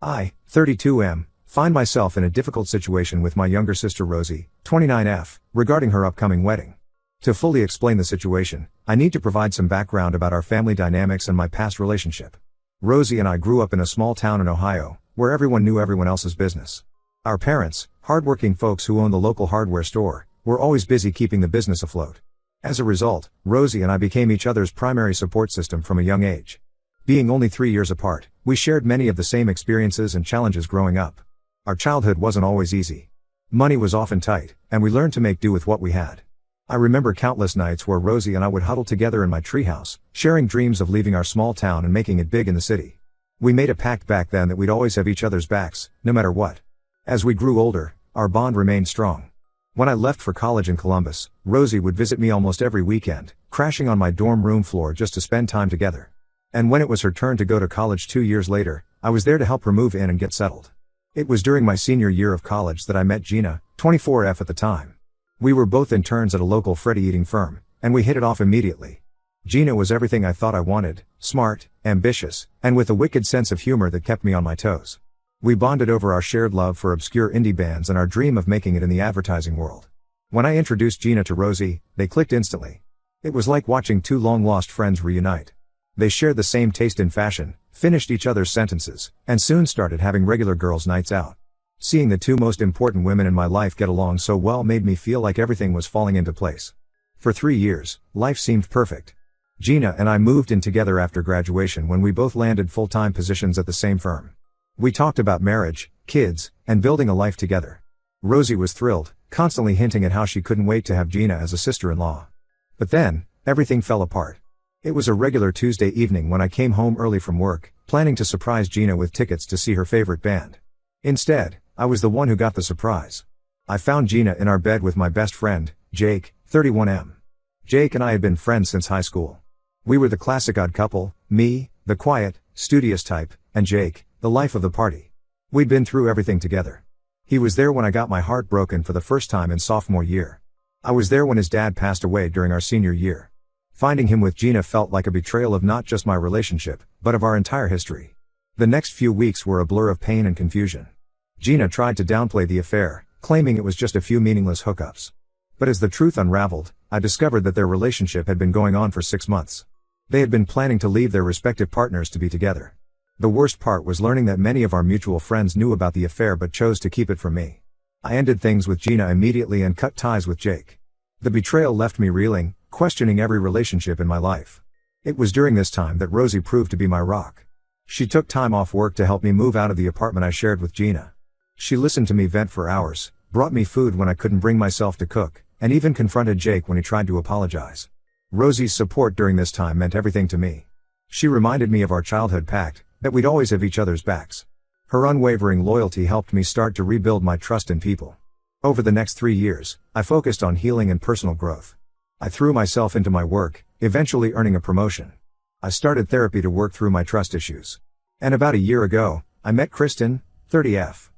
I, 32M, find myself in a difficult situation with my younger sister Rosie, 29F, regarding her upcoming wedding. To fully explain the situation, I need to provide some background about our family dynamics and my past relationship. Rosie and I grew up in a small town in Ohio, where everyone knew everyone else's business. Our parents, hardworking folks who owned the local hardware store, were always busy keeping the business afloat. As a result, Rosie and I became each other's primary support system from a young age. Being only 3 years apart, we shared many of the same experiences and challenges growing up. Our childhood wasn't always easy. Money was often tight, and we learned to make do with what we had. I remember countless nights where Rosie and I would huddle together in my treehouse, sharing dreams of leaving our small town and making it big in the city. We made a pact back then that we'd always have each other's backs, no matter what. As we grew older, our bond remained strong. When I left for college in Columbus, Rosie would visit me almost every weekend, crashing on my dorm room floor just to spend time together. And when it was her turn to go to college 2 years later, I was there to help her move in and get settled. It was during my senior year of college that I met Gina, 24F at the time. We were both interns at a local Freddy Eating firm, and we hit it off immediately. Gina was everything I thought I wanted, smart, ambitious, and with a wicked sense of humor that kept me on my toes. We bonded over our shared love for obscure indie bands and our dream of making it in the advertising world. When I introduced Gina to Rosie, they clicked instantly. It was like watching two long-lost friends reunite. They shared the same taste in fashion, finished each other's sentences, and soon started having regular girls' nights out. Seeing the two most important women in my life get along so well made me feel like everything was falling into place. For 3 years, life seemed perfect. Gina and I moved in together after graduation when we both landed full-time positions at the same firm. We talked about marriage, kids, and building a life together. Rosie was thrilled, constantly hinting at how she couldn't wait to have Gina as a sister-in-law. But then, everything fell apart. It was a regular Tuesday evening when I came home early from work, planning to surprise Gina with tickets to see her favorite band. Instead, I was the one who got the surprise. I found Gina in our bed with my best friend, Jake, 31M. Jake and I had been friends since high school. We were the classic odd couple, me, the quiet, studious type, and Jake, the life of the party. We'd been through everything together. He was there when I got my heart broken for the first time in sophomore year. I was there when his dad passed away during our senior year. Finding him with Gina felt like a betrayal of not just my relationship, but of our entire history. The next few weeks were a blur of pain and confusion. Gina tried to downplay the affair, claiming it was just a few meaningless hookups. But as the truth unraveled, I discovered that their relationship had been going on for 6 months. They had been planning to leave their respective partners to be together. The worst part was learning that many of our mutual friends knew about the affair but chose to keep it from me. I ended things with Gina immediately and cut ties with Jake. The betrayal left me reeling, questioning every relationship in my life. It was during this time that Rosie proved to be my rock. She took time off work to help me move out of the apartment I shared with Gina. She listened to me vent for hours, brought me food when I couldn't bring myself to cook, and even confronted Jake when he tried to apologize. Rosie's support during this time meant everything to me. She reminded me of our childhood pact, that we'd always have each other's backs. Her unwavering loyalty helped me start to rebuild my trust in people. Over the next 3 years, I focused on healing and personal growth. I threw myself into my work, eventually earning a promotion. I started therapy to work through my trust issues. And about a year ago, I met Kristen, 30F.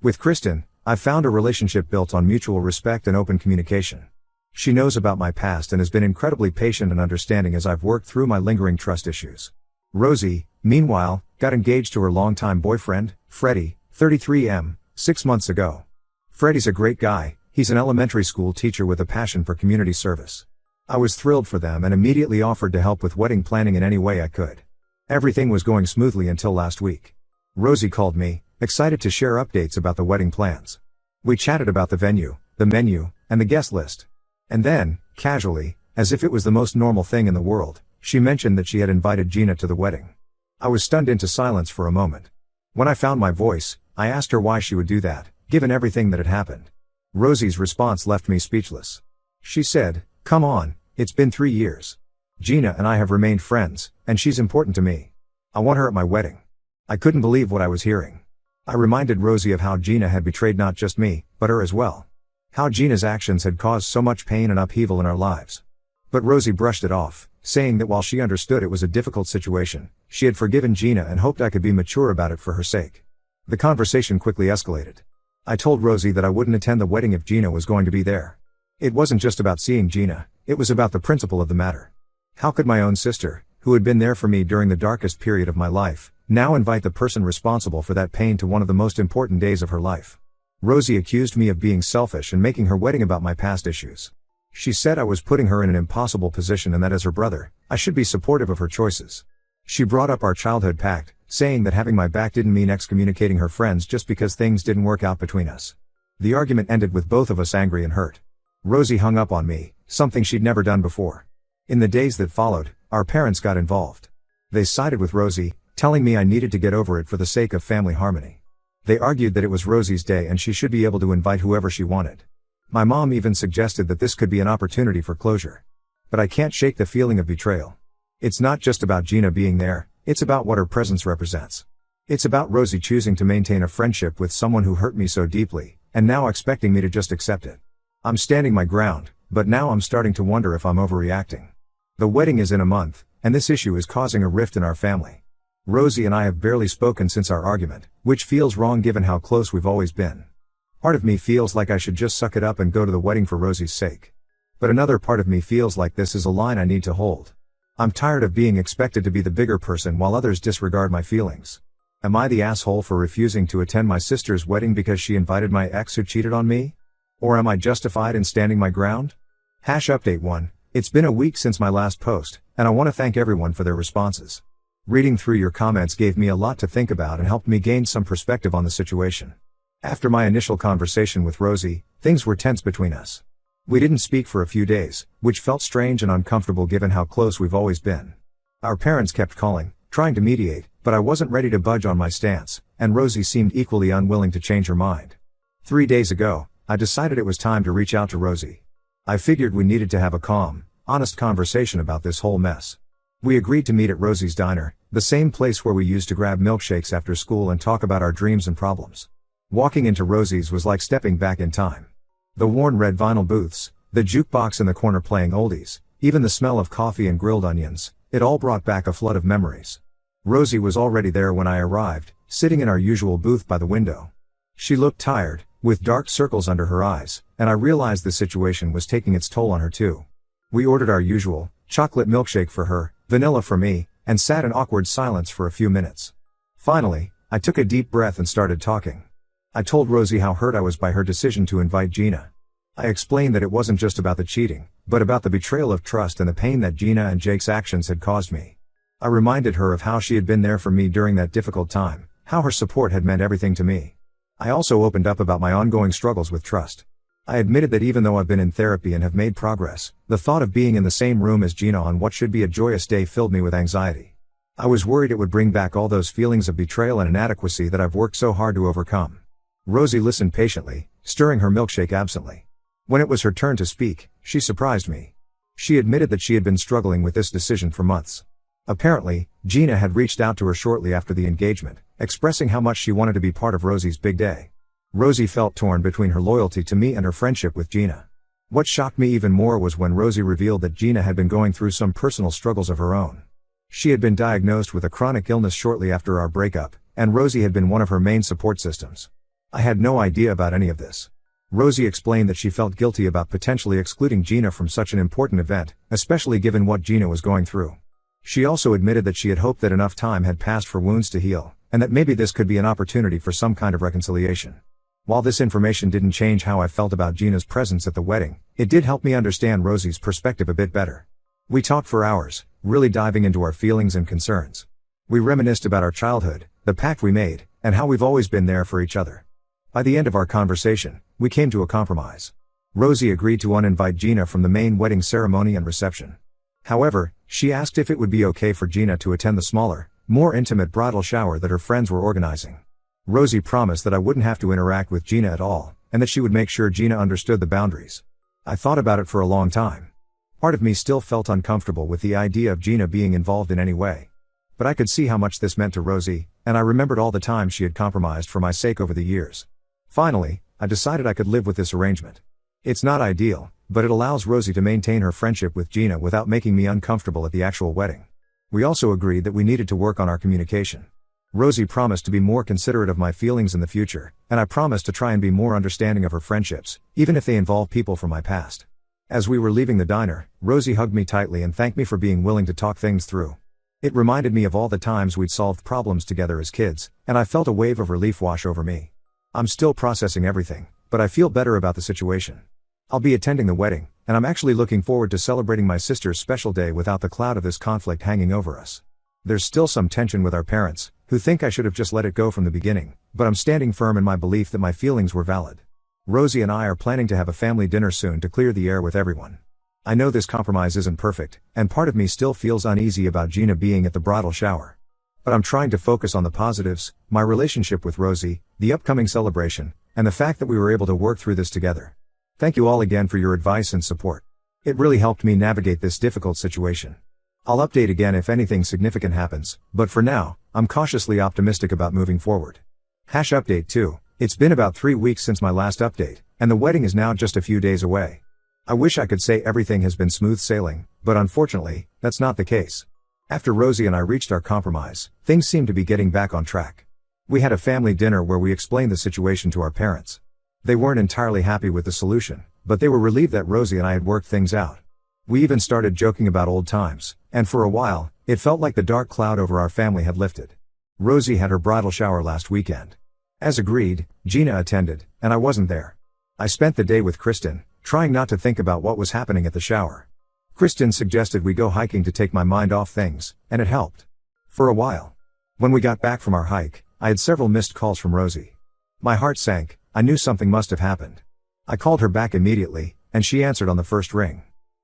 With Kristen, I've found a relationship built on mutual respect and open communication. She knows about my past and has been incredibly patient and understanding as I've worked through my lingering trust issues. Rosie, meanwhile, got engaged to her longtime boyfriend, Freddie, 33M, 6 months ago. Freddie's a great guy. He's an elementary school teacher with a passion for community service. I was thrilled for them and immediately offered to help with wedding planning in any way I could. Everything was going smoothly until last week. Rosie called me, excited to share updates about the wedding plans. We chatted about the venue, the menu, and the guest list. And then, casually, as if it was the most normal thing in the world, she mentioned that she had invited Gina to the wedding. I was stunned into silence for a moment. When I found my voice, I asked her why she would do that, given everything that had happened. Rosie's response left me speechless. She said, "Come on, it's been 3 years. Gina and I have remained friends, and she's important to me. I want her at my wedding." I couldn't believe what I was hearing. I reminded Rosie of how Gina had betrayed not just me, but her as well. How Gina's actions had caused so much pain and upheaval in our lives. But Rosie brushed it off, saying that while she understood it was a difficult situation, she had forgiven Gina and hoped I could be mature about it for her sake. The conversation quickly escalated. I told Rosie that I wouldn't attend the wedding if Gina was going to be there. It wasn't just about seeing Gina, it was about the principle of the matter. How could my own sister, who had been there for me during the darkest period of my life, Now invite the person responsible for that pain to one of the most important days of her life. Rosie accused me of being selfish and making her wedding about my past issues. She said I was putting her in an impossible position and that as her brother, I should be supportive of her choices. She brought up our childhood pact, saying that having my back didn't mean excommunicating her friends just because things didn't work out between us. The argument ended with both of us angry and hurt. Rosie hung up on me, something she'd never done before. In the days that followed, our parents got involved. They sided with Rosie, telling me I needed to get over it for the sake of family harmony. They argued that it was Rosie's day and she should be able to invite whoever she wanted. My mom even suggested that this could be an opportunity for closure. But I can't shake the feeling of betrayal. It's not just about Gina being there, it's about what her presence represents. It's about Rosie choosing to maintain a friendship with someone who hurt me so deeply, and now expecting me to just accept it. I'm standing my ground, but now I'm starting to wonder if I'm overreacting. The wedding is in a month, and this issue is causing a rift in our family. Rosie and I have barely spoken since our argument, which feels wrong given how close we've always been. Part of me feels like I should just suck it up and go to the wedding for Rosie's sake. But another part of me feels like this is a line I need to hold. I'm tired of being expected to be the bigger person while others disregard my feelings. Am I the asshole for refusing to attend my sister's wedding because she invited my ex who cheated on me? Or am I justified in standing my ground? Update 1. It's been a week since my last post, and I want to thank everyone for their responses. Reading through your comments gave me a lot to think about and helped me gain some perspective on the situation. After my initial conversation with Rosie, things were tense between us. We didn't speak for a few days, which felt strange and uncomfortable given how close we've always been. Our parents kept calling, trying to mediate, but I wasn't ready to budge on my stance, and Rosie seemed equally unwilling to change her mind. 3 days ago, I decided it was time to reach out to Rosie. I figured we needed to have a calm, honest conversation about this whole mess. We agreed to meet at Rosie's Diner, the same place where we used to grab milkshakes after school and talk about our dreams and problems. Walking into Rosie's was like stepping back in time. The worn red vinyl booths, the jukebox in the corner playing oldies, even the smell of coffee and grilled onions, it all brought back a flood of memories. Rosie was already there when I arrived, sitting in our usual booth by the window. She looked tired, with dark circles under her eyes, and I realized the situation was taking its toll on her too. We ordered our usual, chocolate milkshake for her, vanilla for me, and sat in awkward silence for a few minutes. Finally, I took a deep breath and started talking. I told Rosie how hurt I was by her decision to invite Gina. I explained that it wasn't just about the cheating, but about the betrayal of trust and the pain that Gina and Jake's actions had caused me. I reminded her of how she had been there for me during that difficult time, how her support had meant everything to me. I also opened up about my ongoing struggles with trust. I admitted that even though I've been in therapy and have made progress, the thought of being in the same room as Gina on what should be a joyous day filled me with anxiety. I was worried it would bring back all those feelings of betrayal and inadequacy that I've worked so hard to overcome. Rosie listened patiently, stirring her milkshake absently. When it was her turn to speak, she surprised me. She admitted that she had been struggling with this decision for months. Apparently, Gina had reached out to her shortly after the engagement, expressing how much she wanted to be part of Rosie's big day. Rosie felt torn between her loyalty to me and her friendship with Gina. What shocked me even more was when Rosie revealed that Gina had been going through some personal struggles of her own. She had been diagnosed with a chronic illness shortly after our breakup, and Rosie had been one of her main support systems. I had no idea about any of this. Rosie explained that she felt guilty about potentially excluding Gina from such an important event, especially given what Gina was going through. She also admitted that she had hoped that enough time had passed for wounds to heal, and that maybe this could be an opportunity for some kind of reconciliation. While this information didn't change how I felt about Gina's presence at the wedding, it did help me understand Rosie's perspective a bit better. We talked for hours, really diving into our feelings and concerns. We reminisced about our childhood, the pact we made, and how we've always been there for each other. By the end of our conversation, we came to a compromise. Rosie agreed to uninvite Gina from the main wedding ceremony and reception. However, she asked if it would be okay for Gina to attend the smaller, more intimate bridal shower that her friends were organizing. Rosie promised that I wouldn't have to interact with Gina at all, and that she would make sure Gina understood the boundaries. I thought about it for a long time. Part of me still felt uncomfortable with the idea of Gina being involved in any way. But I could see how much this meant to Rosie, and I remembered all the times she had compromised for my sake over the years. Finally, I decided I could live with this arrangement. It's not ideal, but it allows Rosie to maintain her friendship with Gina without making me uncomfortable at the actual wedding. We also agreed that we needed to work on our communication. Rosie promised to be more considerate of my feelings in the future, and I promised to try and be more understanding of her friendships, even if they involve people from my past. As we were leaving the diner, Rosie hugged me tightly and thanked me for being willing to talk things through. It reminded me of all the times we'd solved problems together as kids, and I felt a wave of relief wash over me. I'm still processing everything, but I feel better about the situation. I'll be attending the wedding, and I'm actually looking forward to celebrating my sister's special day without the cloud of this conflict hanging over us. There's still some tension with our parents, who think I should have just let it go from the beginning, but I'm standing firm in my belief that my feelings were valid. Rosie and I are planning to have a family dinner soon to clear the air with everyone. I know this compromise isn't perfect, and part of me still feels uneasy about Gina being at the bridal shower. But I'm trying to focus on the positives, my relationship with Rosie, the upcoming celebration, and the fact that we were able to work through this together. Thank you all again for your advice and support. It really helped me navigate this difficult situation. I'll update again if anything significant happens, but for now, I'm cautiously optimistic about moving forward. Update 2. It's been about 3 weeks since my last update, and the wedding is now just a few days away. I wish I could say everything has been smooth sailing, but unfortunately, that's not the case. After Rosie and I reached our compromise, things seem to be getting back on track. We had a family dinner where we explained the situation to our parents. They weren't entirely happy with the solution, but they were relieved that Rosie and I had worked things out. We even started joking about old times, and for a while, it felt like the dark cloud over our family had lifted. Rosie had her bridal shower last weekend. As agreed, Gina attended, and I wasn't there. I spent the day with Kristen, trying not to think about what was happening at the shower. Kristen suggested we go hiking to take my mind off things, and it helped. For a while. When we got back from our hike, I had several missed calls from Rosie. My heart sank. I knew something must have happened. I called her back immediately, and she answered on the first ring.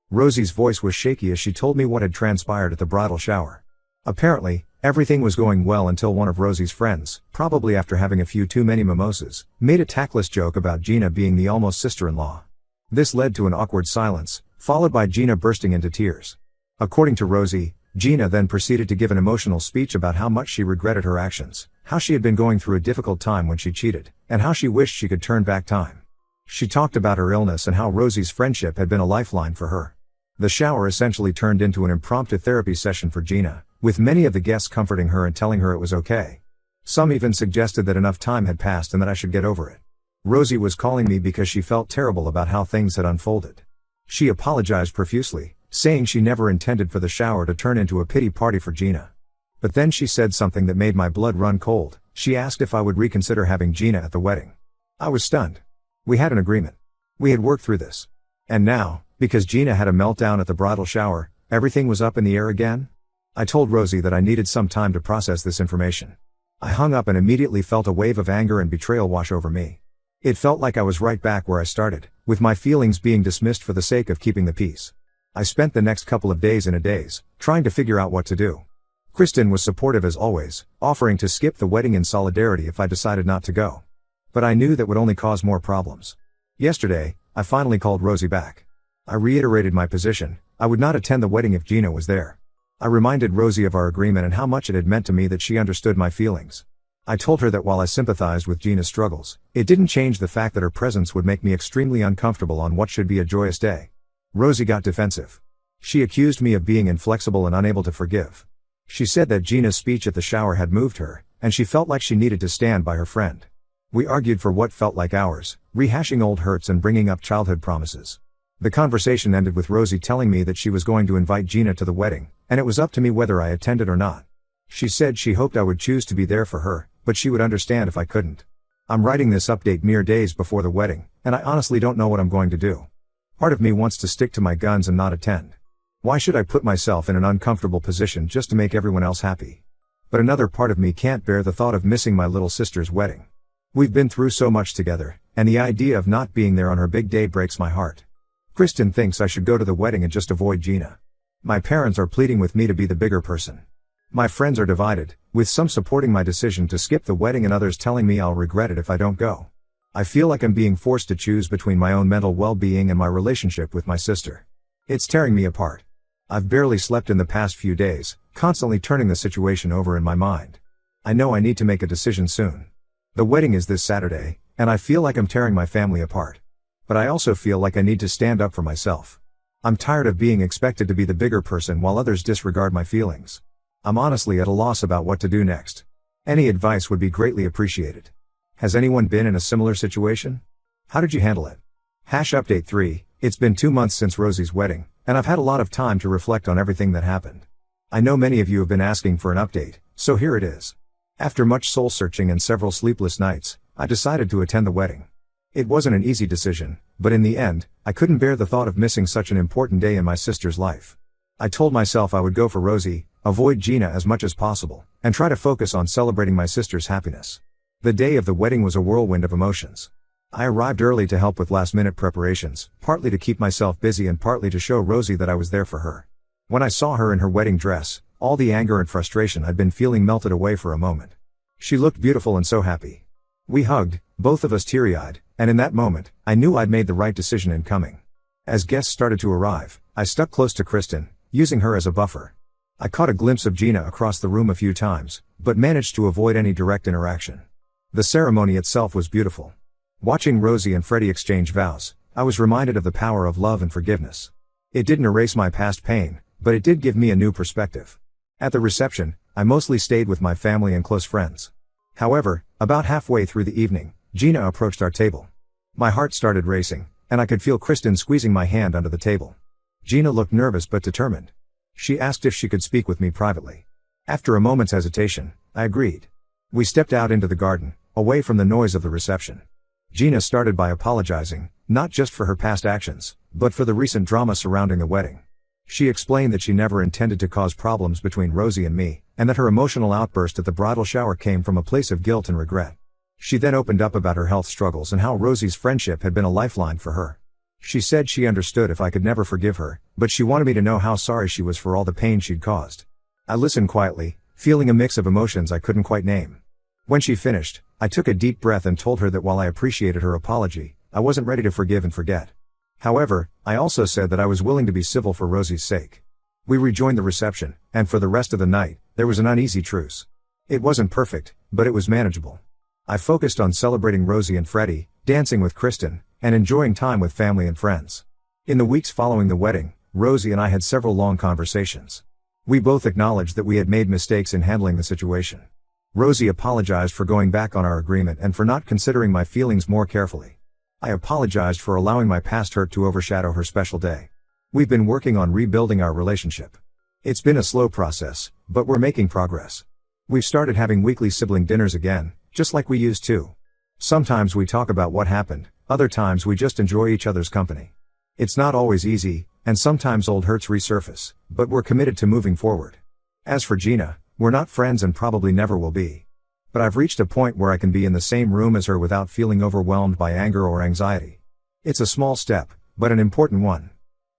Rosie's voice was shaky as she told me what had transpired at the bridal shower. Apparently, everything was going well until one of Rosie's friends, probably after having a few too many mimosas, made a tactless joke about Gina being the almost sister-in-law. This led to an awkward silence, followed by Gina bursting into tears. According to Rosie, Gina then proceeded to give an emotional speech about how much she regretted her actions, how she had been going through a difficult time when she cheated, and how she wished she could turn back time. She talked about her illness and how Rosie's friendship had been a lifeline for her. The shower essentially turned into an impromptu therapy session for Gina, with many of the guests comforting her and telling her it was okay. Some even suggested that enough time had passed and that I should get over it. Rosie was calling me because she felt terrible about how things had unfolded. She apologized profusely, saying she never intended for the shower to turn into a pity party for Gina. But then she said something that made my blood run cold. She asked if I would reconsider having Gina at the wedding. I was stunned. We had an agreement. We had worked through this. And now, because Gina had a meltdown at the bridal shower, everything was up in the air again? I told Rosie that I needed some time to process this information. I hung up and immediately felt a wave of anger and betrayal wash over me. It felt like I was right back where I started, with my feelings being dismissed for the sake of keeping the peace. I spent the next couple of days in a daze, trying to figure out what to do. Kristen was supportive as always, offering to skip the wedding in solidarity if I decided not to go. But I knew that would only cause more problems. Yesterday, I finally called Rosie back. I reiterated my position. I would not attend the wedding if Gina was there. I reminded Rosie of our agreement and how much it had meant to me that she understood my feelings. I told her that while I sympathized with Gina's struggles, it didn't change the fact that her presence would make me extremely uncomfortable on what should be a joyous day. Rosie got defensive. She accused me of being inflexible and unable to forgive. She said that Gina's speech at the shower had moved her, and she felt like she needed to stand by her friend. We argued for what felt like hours, rehashing old hurts and bringing up childhood promises. The conversation ended with Rosie telling me that she was going to invite Gina to the wedding, and it was up to me whether I attended or not. She said she hoped I would choose to be there for her, but she would understand if I couldn't. I'm writing this update mere days before the wedding, and I honestly don't know what I'm going to do. Part of me wants to stick to my guns and not attend. Why should I put myself in an uncomfortable position just to make everyone else happy? But another part of me can't bear the thought of missing my little sister's wedding. We've been through so much together, and the idea of not being there on her big day breaks my heart. Kristen thinks I should go to the wedding and just avoid Gina. My parents are pleading with me to be the bigger person. My friends are divided, with some supporting my decision to skip the wedding and others telling me I'll regret it if I don't go. I feel like I'm being forced to choose between my own mental well-being and my relationship with my sister. It's tearing me apart. I've barely slept in the past few days, constantly turning the situation over in my mind. I know I need to make a decision soon. The wedding is this Saturday, and I feel like I'm tearing my family apart. But I also feel like I need to stand up for myself. I'm tired of being expected to be the bigger person while others disregard my feelings. I'm honestly at a loss about what to do next. Any advice would be greatly appreciated. Has anyone been in a similar situation? How did you handle it? Update 3, it's been 2 months since Rosie's wedding, and I've had a lot of time to reflect on everything that happened. I know many of you have been asking for an update, so here it is. After much soul searching and several sleepless nights, I decided to attend the wedding. It wasn't an easy decision, but in the end, I couldn't bear the thought of missing such an important day in my sister's life. I told myself I would go for Rosie, avoid Gina as much as possible, and try to focus on celebrating my sister's happiness. The day of the wedding was a whirlwind of emotions. I arrived early to help with last-minute preparations, partly to keep myself busy and partly to show Rosie that I was there for her. When I saw her in her wedding dress, all the anger and frustration I'd been feeling melted away for a moment. She looked beautiful and so happy. We hugged, both of us teary-eyed, and in that moment, I knew I'd made the right decision in coming. As guests started to arrive, I stuck close to Kristen, using her as a buffer. I caught a glimpse of Gina across the room a few times, but managed to avoid any direct interaction. The ceremony itself was beautiful. Watching Rosie and Freddie exchange vows, I was reminded of the power of love and forgiveness. It didn't erase my past pain, but it did give me a new perspective. At the reception, I mostly stayed with my family and close friends. However, about halfway through the evening, Gina approached our table. My heart started racing, and I could feel Kristen squeezing my hand under the table. Gina looked nervous but determined. She asked if she could speak with me privately. After a moment's hesitation, I agreed. We stepped out into the garden, away from the noise of the reception. Gina started by apologizing, not just for her past actions, but for the recent drama surrounding the wedding. She explained that she never intended to cause problems between Rosie and me, and that her emotional outburst at the bridal shower came from a place of guilt and regret. She then opened up about her health struggles and how Rosie's friendship had been a lifeline for her. She said she understood if I could never forgive her, but she wanted me to know how sorry she was for all the pain she'd caused. I listened quietly, feeling a mix of emotions I couldn't quite name. When she finished, I took a deep breath and told her that while I appreciated her apology, I wasn't ready to forgive and forget. However, I also said that I was willing to be civil for Rosie's sake. We rejoined the reception, and for the rest of the night, there was an uneasy truce. It wasn't perfect, but it was manageable. I focused on celebrating Rosie and Freddie, dancing with Kristen, and enjoying time with family and friends. In the weeks following the wedding, Rosie and I had several long conversations. We both acknowledged that we had made mistakes in handling the situation. Rosie apologized for going back on our agreement and for not considering my feelings more carefully. I apologized for allowing my past hurt to overshadow her special day. We've been working on rebuilding our relationship. It's been a slow process, but we're making progress. We've started having weekly sibling dinners again, just like we used to. Sometimes we talk about what happened, other times we just enjoy each other's company. It's not always easy, and sometimes old hurts resurface, but we're committed to moving forward. As for Gina, we're not friends and probably never will be. But I've reached a point where I can be in the same room as her without feeling overwhelmed by anger or anxiety. It's a small step, but an important one.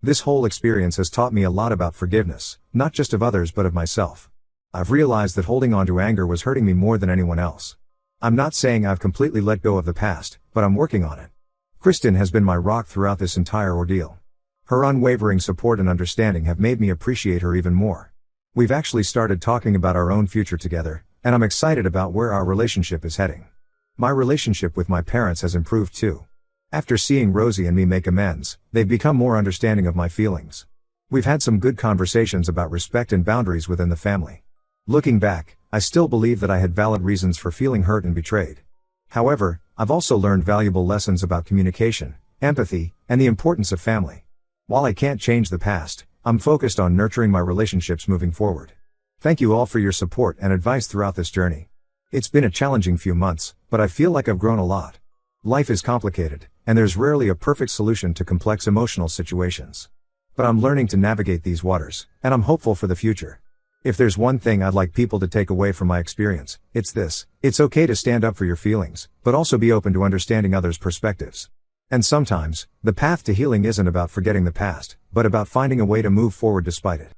This whole experience has taught me a lot about forgiveness, not just of others but of myself. I've realized that holding on to anger was hurting me more than anyone else. I'm not saying I've completely let go of the past, but I'm working on it. Kristen has been my rock throughout this entire ordeal. Her unwavering support and understanding have made me appreciate her even more. We've actually started talking about our own future together, and I'm excited about where our relationship is heading. My relationship with my parents has improved too. After seeing Rosie and me make amends, they've become more understanding of my feelings. We've had some good conversations about respect and boundaries within the family. Looking back, I still believe that I had valid reasons for feeling hurt and betrayed. However, I've also learned valuable lessons about communication, empathy, and the importance of family. While I can't change the past, I'm focused on nurturing my relationships moving forward. Thank you all for your support and advice throughout this journey. It's been a challenging few months, but I feel like I've grown a lot. Life is complicated, and there's rarely a perfect solution to complex emotional situations. But I'm learning to navigate these waters, and I'm hopeful for the future. If there's one thing I'd like people to take away from my experience, it's this: it's okay to stand up for your feelings, but also be open to understanding others' perspectives. And sometimes, the path to healing isn't about forgetting the past, but about finding a way to move forward despite it.